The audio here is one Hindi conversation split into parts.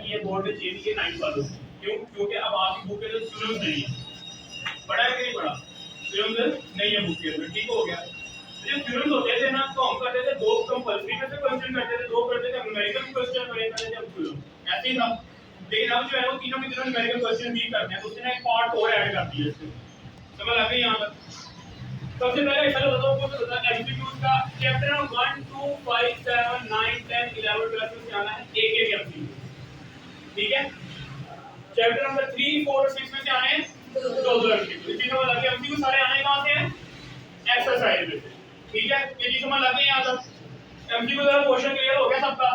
की है बोर्ड में जे के 9 वालों क्यों? क्योंकि अब आपकी बुक के अंदर थ्योरम्स नहीं है, पढ़ा है कि नहीं पढ़ा? थ्योरम्स नहीं है बुक के अंदर, ठीक हो गया। जो थ्योरम्स होते थे ना तो हम करते थे दो कंपल्सरी में से क्वेश्चन करते थे, दो करते थे न्यूमेरिकल क्वेश्चन और एक करते थे थ्योरम, ऐसे ही था। लेकिन अब जो है वो तीनों की तीनों न्यूमेरिकल क्वेश्चन भी करते हैं, तो उसने एक पार्ट और ऐड कर दिया इसमें, समझ आ गई यहाँ तक? सबसे पहले ऐसा होता है आपको पता है एमसीक्यूज का चैप्टर 1 2 5 7 9 10 11 12 में से आना है एक एक एमसीक्यू, ठीक है? चैप्टर नंबर 3 4 और 6 में से आने हैं दो दो एमसीक्यू। इसी तरह लगे एमसीक्यू सारे आने कहां से हैं? एक्सरसाइज में से, ठीक है? ये चीज समझ लग गई यहां तक? एमसीक्यू का क्वेश्चन क्लियर हो गया सबका?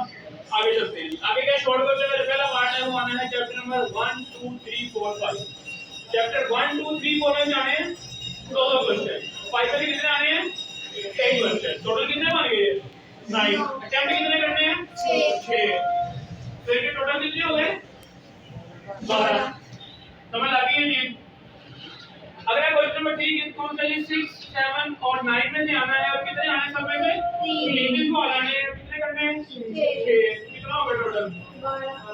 आगे चलते हैं। आगे क्या शॉर्ट क्वेश्चन का पहला पार्ट है वो आना है चैप्टर नंबर 1 2 3 4 5। चैप्टर 1 2 3 4 में जाने हैं दो दो क्वेश्चन, 5 में कितने आने हैं? 1 क्वेश्चन। टोटल कितने बन गए? 9। अटेम्प्ट कितने करने हैं? 6। तो इनके टोटल कितने हो गए? 12। समझ आ गई है जी? अगला क्वेश्चन नंबर 3 कौन सा है? 6 7 और 9 में से आना है और कितने आने सब में से? 3 किसको आने हैं? कितने करने हैं? 6। कितना हो गया टोटल?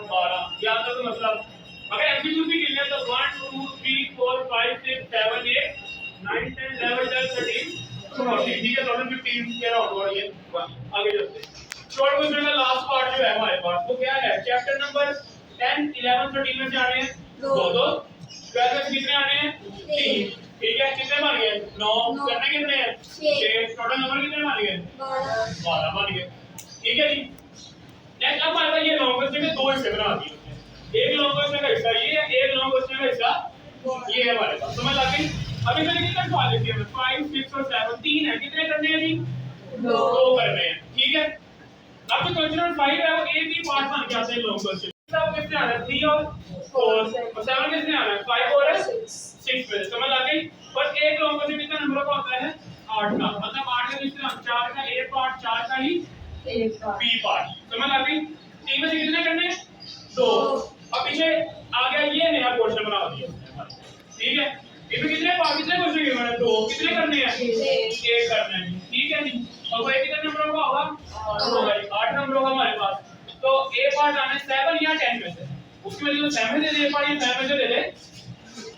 12। याद रखो मतलब अगर एमसीक्यू भी क्लियर तो 1 2 3 4 5 6 7 8 9 10 11 12 13 14, ठीक है? टोटल 15 के अराउंड हो रही है। आगे चलते हैं। शॉर्ट क्वेश्चन का लास्ट पार्ट जो है हमारे पास वो क्या है? चैप्टर नंबर 10 11 13 में से आने हैं दो दो, 12 में से कितने आने हैं? 3, ठीक है? कितने बन गए? 9। करने कितने हैं? 6। टोटल नंबर कितने बन गए? 12 बन गए, ठीक है जी? नेक्स्ट अब हमारे पास ये लॉन्ग क्वेश्चन के दो हिस्से बना दिए हैं, एक लॉन्ग क्वेश्चन का हिस्सा ये है, एक लॉन्ग क्वेश्चन का हिस्सा ये है हमारे पास, समझ आ गई? अभी मैंने कितने सवाल लिखे हैं? 5 6 और 7 3 है, कितने करने हैं जी? दो करने हैं, ठीक है? अब जो क्वेश्चन नंबर 5 है वो एक ही पार्ट बन के आता है लॉन्ग क्वेश्चन। सब कितने आ रहा है? 3 और 4 और 7 कितने आ रहा है? 5 और 6 में, समझ आ गई? और एक लॉन्ग क्वेश्चन कितने नंबर का होता है? 8 का, मतलब 8 के कितने? 4 का ए पार्ट, 4 का ही बी पार्ट, समझ आ गई? 3 में से कितने करने हैं? 2। अब पीछे आ गया ये नया क्वेश्चन बना दिया, ठीक है? इसमें कितने पार्ट, कितने क्वेश्चन के मैंने? 2। कितने करने हैं? 1 करने हैं, ठीक है जी? और वो कितने नंबरों का होगा? 8 नंबरों का हमारे पास। तो ए पार्ट आने 7 या 10 में से, उसकी वजह से 7 में से दे ए पार्ट, या 7 में से दे दे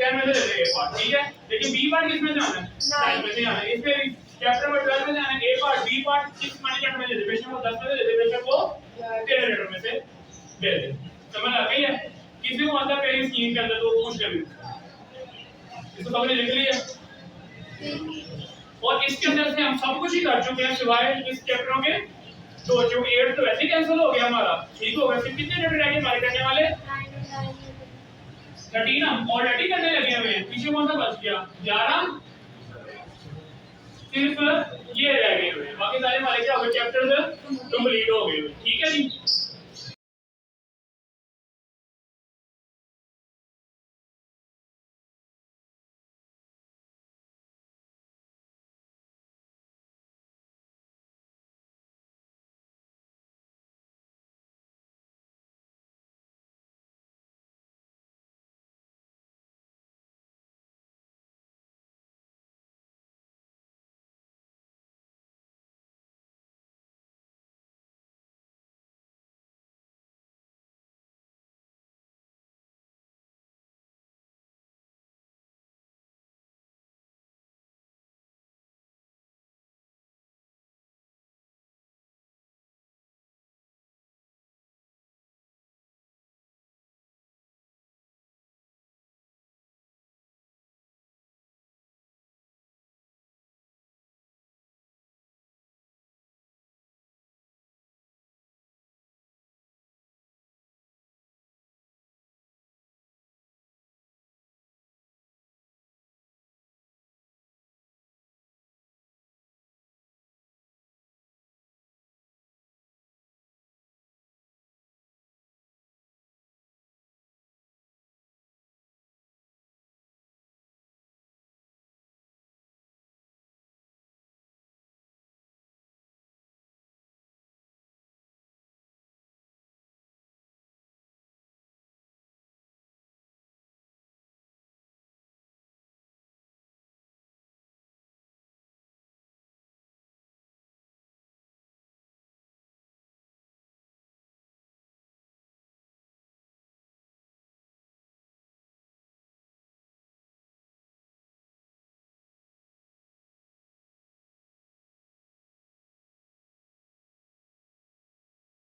10 में से दे दे ए पार्ट, ठीक है? लेकिन बी पार्ट किसमें से आना है? 9 में से आना है। इसमें चैप्टर नंबर 12 में से आना है ए पार्ट, बी पार्ट 6 मल्टीप्लाई में दे दे, बेशक वो 10 में से दे दे, बेशक वो 13 लीटर में से दे दे, समझ आ गई है? किसी को मतलब पेरिंग स्कीम के अंदर तो पूछ ले, इसको हमने लिख लिया और इसके अंदर से हम सब कुछ ही कर चुके हैं सिवाय इस चैप्टरों के। तो जो 8 तो वैसे कैंसिल हो गया हमारा, ठीक हो गया। सिर्फ कितने चैप्टर रह गए हमारे करने वाले? 13 हम ऑलरेडी करने लगे हुए हैं, पीछे कौन सा बच गया? 11 सिर्फ ये रह गए हुए हैं, बाकी सारे हमारे क्या हो गए? चैप्टर्स कंप्लीट हो गए, ठीक है जी?